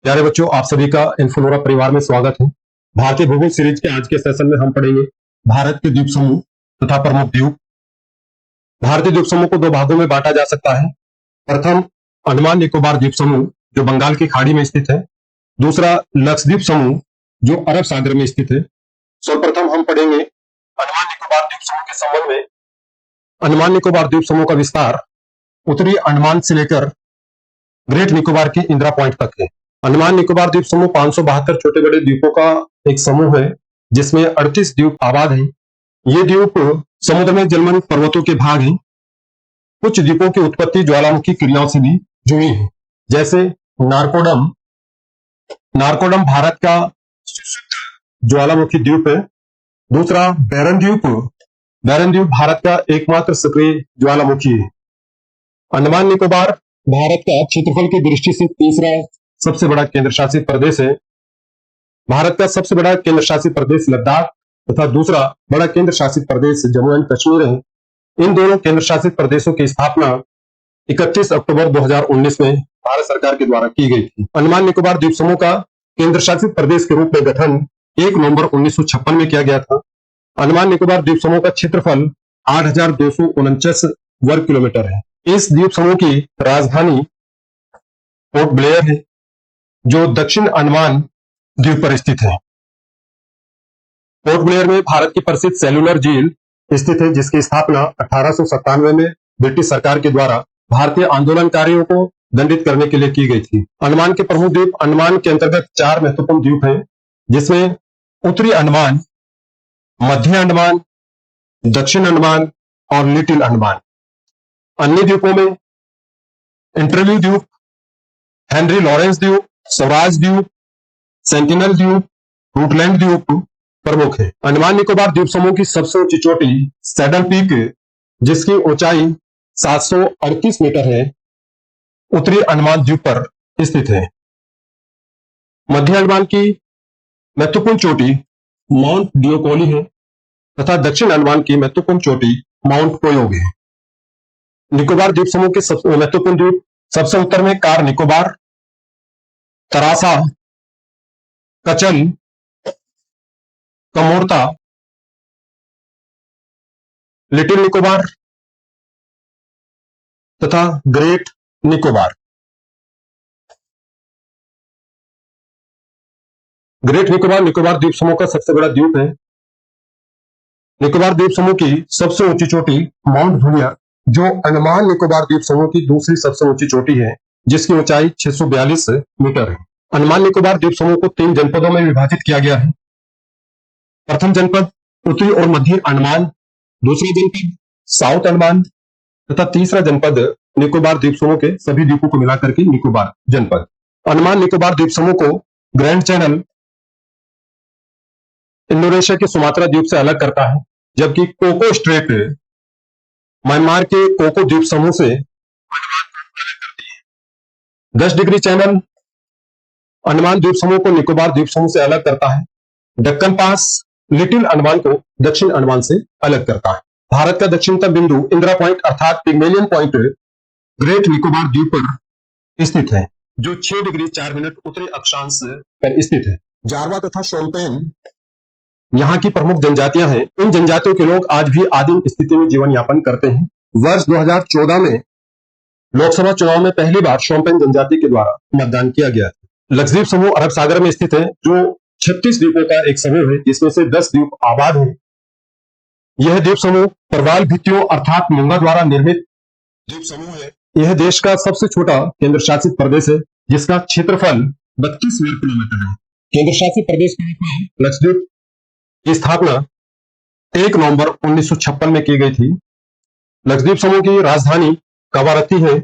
प्यारे बच्चों, आप सभी का इन्फोनोरा परिवार में स्वागत है। भारतीय भूगोल सीरीज के आज के सेशन में हम पढ़ेंगे भारत के द्वीप समूह तथा प्रमुख द्वीप। भारतीय द्वीप समूह को दो भागों में बांटा जा सकता है। प्रथम, अंडमान निकोबार द्वीप समूह जो बंगाल की खाड़ी में स्थित है। दूसरा, लक्षद्वीप समूह जो अरब सागर में स्थित है। सर्वप्रथम हम पढ़ेंगे अंडमान निकोबार द्वीप समूह के संबंध में। अंडमान निकोबार द्वीप समूह का विस्तार उत्तरी अंडमान से लेकर ग्रेट निकोबार के इंदिरा पॉइंट तक है। अंडमान निकोबार द्वीप समूह 572 छोटे बड़े द्वीपों का एक समूह है जिसमें 38 द्वीप आबाद हैं। ये द्वीप समुद्र में जलमग्न पर्वतों के भाग हैं। कुछ द्वीपों की उत्पत्ति ज्वालामुखी क्रियाओं से भी जुड़ी है, जैसे नारकोडम। नारकोडम भारत का ज्वालामुखी द्वीप है। दूसरा, बैरन द्वीप। बैरन द्वीप भारत का एकमात्र सक्रिय ज्वालामुखी है। अंडमान निकोबार भारत का क्षेत्रफल की दृष्टि से तीसरा सबसे बड़ा केंद्र शासित प्रदेश है। भारत का सबसे बड़ा केंद्र शासित प्रदेश लद्दाख तथा दूसरा बड़ा केंद्र शासित प्रदेश जम्मू एंड कश्मीर है। इन दोनों केंद्र शासित प्रदेशों की स्थापना 31 अक्टूबर 2019 में भारत सरकार के द्वारा की गई थी। अंडमान निकोबार द्वीप समूह का केंद्र शासित प्रदेश के रूप में गठन 1 नवंबर 1956 में किया गया था। अंडमान निकोबार द्वीप समूह का क्षेत्रफल 8,249 वर्ग किलोमीटर है। इस द्वीप समूह की राजधानी पोर्ट ब्लेयर है जो दक्षिण अंडमान द्वीप पर स्थित है। पोर्ट ब्लेयर में भारत की प्रसिद्ध सेलुलर झील स्थित है जिसकी स्थापना 1897 में ब्रिटिश सरकार के द्वारा भारतीय आंदोलनकारियों को दंडित करने के लिए की गई थी। अंडमान के प्रमुख द्वीप अंडमान के अंतर्गत 4 महत्वपूर्ण द्वीप हैं जिसमें उत्तरी अंडमान, मध्य अंडमान, दक्षिण अंडमान और लिटिल अंडमान। अन्य द्वीपों में इंटरव्यू द्वीप, हेनरी लॉरेंस द्वीप, स्वराज द्वीप, सेंटिनल द्वीप, रूटलैंड द्वीप प्रमुख है। अंडमान निकोबार द्वीप समूह की सबसे ऊंची चोटी सैडल पीक जिसकी ऊंचाई 738 मीटर है, उत्तरी अंडमान द्वीप पर स्थित है। मध्य अंडमान की महत्वपूर्ण चोटी माउंट डियोकोली है तथा दक्षिण अंडमान की महत्वपूर्ण चोटी माउंट कोयोग है। निकोबार द्वीप समूह के सबसे महत्वपूर्ण द्वीप सबसे उत्तर में कार निकोबार, तरासा, कचल, कमोरता, लिटिल निकोबार तथा ग्रेट निकोबार। ग्रेट निकोबार निकोबार द्वीप समूह का सबसे बड़ा द्वीप है। निकोबार द्वीप समूह की सबसे ऊंची चोटी माउंट धुलिया जो अंडमान निकोबार द्वीप समूह की दूसरी सबसे ऊंची चोटी है जिसकी ऊंचाई 642 मीटर है। अंडमान निकोबार द्वीप समूह को 3 जनपदों में विभाजित किया गया है। प्रथम जनपद उत्तरी और मध्य अंडमान, दूसरा जनपद साउथ अंडमान तथा तीसरा जनपद निकोबार द्वीप समूह के सभी द्वीपों को मिलाकर के निकोबार जनपद। अंडमान निकोबार द्वीप समूह को ग्रैंड चैनल इंडोनेशिया के सुमात्रा द्वीप से अलग करता है, जबकि कोको स्ट्रेट म्यांमार के कोको द्वीप समूह से 10 डिग्री चैनल अंडमान द्वीप समूह को निकोबार द्वीप समूह से अलग करता है। दक्कन पास लिटिल अंडमान को दक्षिण अंडमान से अलग करता है। भारत का दक्षिणतम बिंदु इंदिरा पॉइंट अर्थात पिग्मेलियन पॉइंट ग्रेट निकोबार द्वीप पर स्थित है जो 6 डिग्री 4 मिनट उत्तरी अक्षांश पर स्थित है। जारवा तथा शोम्पेन यहाँ की प्रमुख जनजातियां हैं। इन जनजातियों के लोग आज भी आदिम स्थिति में जीवन यापन करते हैं। वर्ष 2014 में लोकसभा चुनाव में पहली बार शोम्पेन जनजाति के द्वारा मतदान किया गया था। लक्षद्वीप समूह अरब सागर में स्थित है जो 36 द्वीपों का एक समूह है जिसमें से 10 द्वीप आबाद हैं। यह द्वीप समूह प्रवाल भित्तियों अर्थात मूंगा द्वारा निर्मित द्वीप समूह है। यह देश का सबसे छोटा केंद्र शासित प्रदेश है जिसका क्षेत्रफल 32 वर्ग किलोमीटर है। केंद्र शासित प्रदेश के रूप में लक्षद्वीप की स्थापना 1 नवंबर 1956 में की गई थी। लक्षद्वीप समूह की राजधानी कवारत्ती है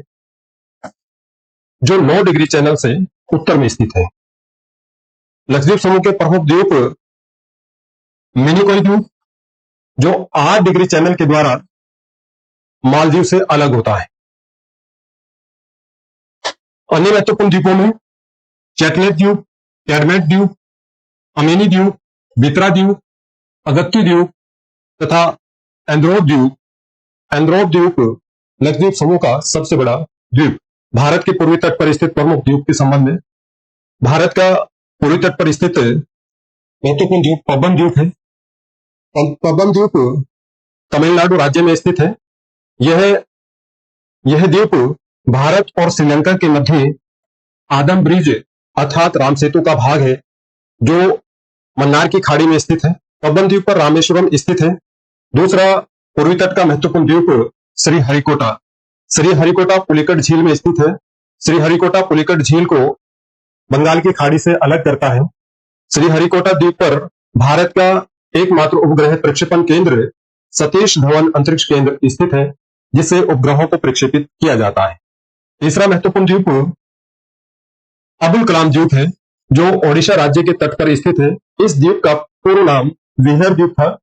जो 9 डिग्री चैनल से उत्तर में स्थित है। लक्षद्वीप समूह के प्रमुख द्वीप मिनिकोई द्वीप जो 8 डिग्री चैनल के द्वारा मालदीव से अलग होता है। अन्य महत्वपूर्ण द्वीपों में चैटलेट द्वीप, कैडमेट द्वीप, अमेनी द्वीप, बित्रा द्वीप, अगत्ती द्वीप तथा एंद्रोव द्वीप। एंद्रोव द्वीप लक्षद्वीप समूह का सबसे बड़ा द्वीप। भारत के पूर्वी तट पर स्थित प्रमुख द्वीप के संबंध में भारत का पूर्वी तट पर स्थित महत्वपूर्ण द्वीप पबन द्वीप है। पबन द्वीप तमिलनाडु राज्य में स्थित है। यह द्वीप भारत और श्रीलंका के मध्य आदम ब्रिज अर्थात राम सेतु का भाग है, जो मन्नार की खाड़ी में स्थित है। पबन द्वीप पर रामेश्वरम स्थित है। दूसरा पूर्वी तट का महत्वपूर्ण द्वीप श्रीहरिकोटा पुलिकट झील में स्थित है। श्रीहरिकोटा पुलिकट झील को बंगाल की खाड़ी से अलग करता है। श्रीहरिकोटा द्वीप पर भारत का एकमात्र उपग्रह प्रक्षेपण केंद्र सतीश धवन अंतरिक्ष केंद्र स्थित है, जिससे उपग्रहों को प्रक्षेपित किया जाता है। तीसरा महत्वपूर्ण द्वीप अबुल कलाम द्वीप है, जो ओडिशा राज्य के तट पर स्थित है। इस द्वीप का पूर्व नाम विहर द्वीप था।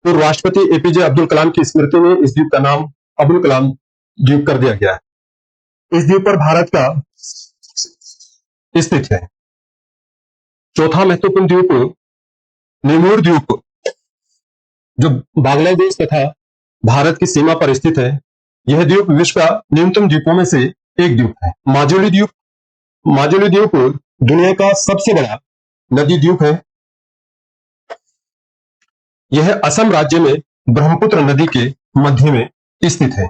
पूर्व राष्ट्रपति एपीजे अब्दुल कलाम की स्मृति में इस द्वीप का नाम अबुल कलाम द्वीप कर दिया गया है। इस द्वीप पर भारत का स्थित है। चौथा महत्वपूर्ण द्वीप निमूर द्वीप, जो बांग्लादेश तथा भारत की सीमा पर स्थित है। यह द्वीप विश्व का न्यूनतम द्वीपों में से एक द्वीप है। माजुली द्वीप दुनिया का सबसे बड़ा नदी द्वीप है। यह असम राज्य में ब्रह्मपुत्र नदी के मध्य में स्थित है।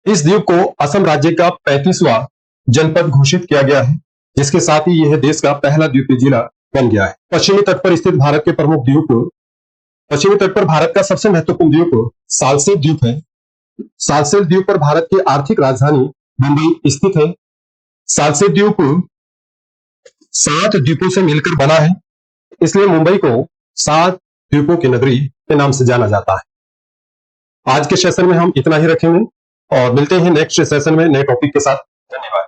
इस द्वीप को असम राज्य का 35वां जनपद घोषित किया गया है, जिसके साथ ही यह देश का पहला द्वीपीय जिला बन गया है। पश्चिमी तट पर स्थित भारत के प्रमुख द्वीप, पश्चिमी तट पर भारत का सबसे महत्वपूर्ण द्वीप सालसेल द्वीप है। सालसेल द्वीप पर भारत की आर्थिक राजधानी मुंबई स्थित है। सालसेल द्वीप 7 द्वीपों से मिलकर बना है, इसलिए मुंबई को 7 द्वीपों की नगरी के नाम से जाना जाता है। आज के सेशन में हम इतना ही रखेंगे और मिलते हैं नेक्स्ट सेशन में नए टॉपिक के साथ। धन्यवाद।